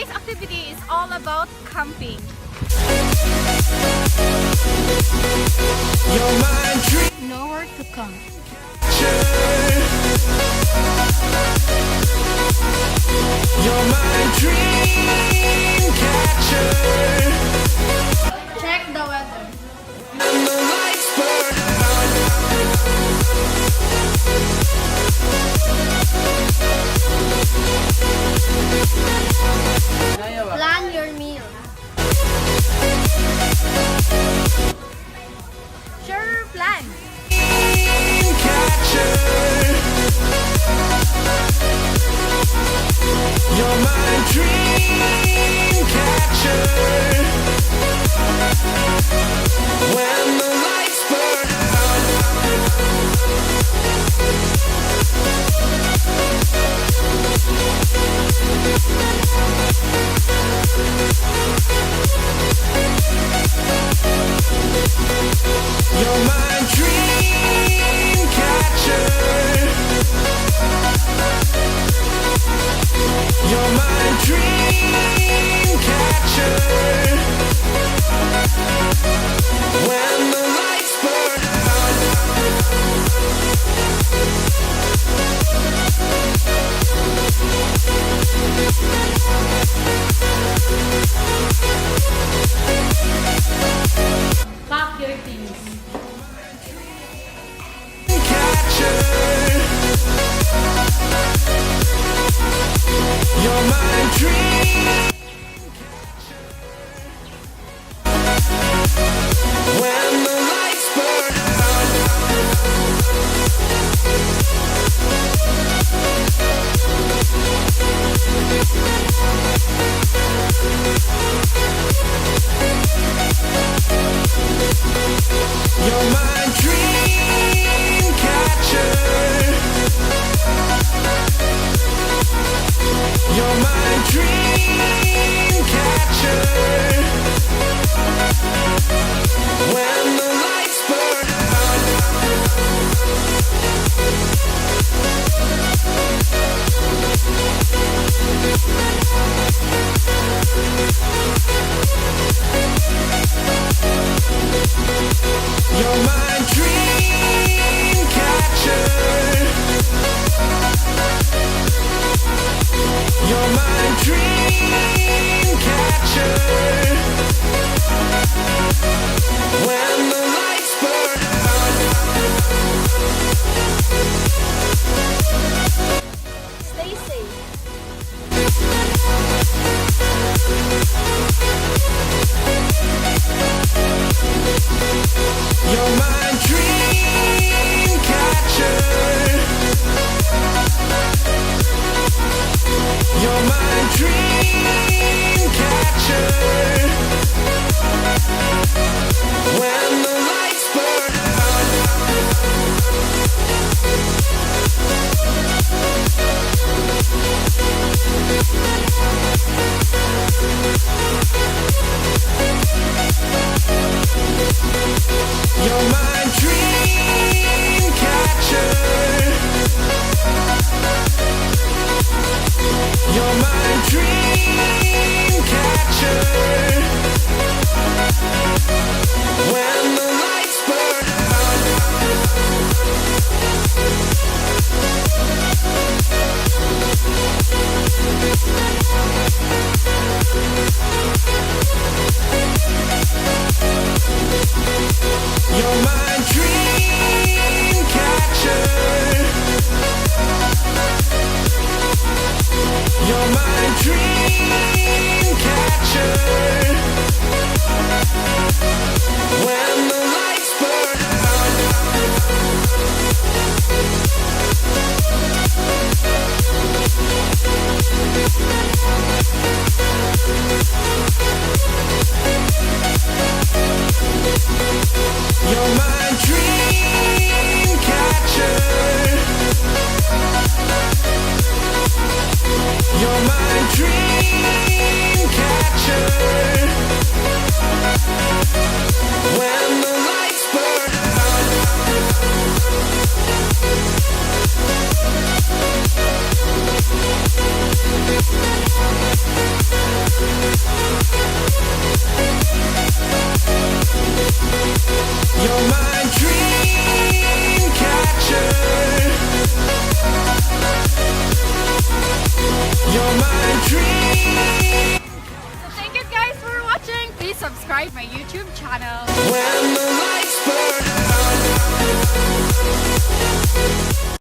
today's activity is all about camping. Nowhere to camp. You're my dream catcher. Check the weather. And the lights burn out. Plan your meal. Sure, plan. Dream catcher. You're my dream catcher. When the lights burn out. You're my dream catcher. You're my dream catcher. When the lights burn out. Pack your things. Catcher. You're my dream. When the lights burn out. You're my dream catcher. You're my dream catcher. When the lights burn out. You're my dream catcher. You're my dream catcher. When the lights burn out. Stay safe. You're my dream catcher. You're my dream catcher. When the lights burn out. You're my dream catcher. You're my dream catcher. When the lights burn out. You're my dream catcher. You're my dream catcher. When the lights burn out. You're my dream catcher. You're my dream catcher. When the lights burn out. Please subscribe my YouTube channel. When the lights burn out.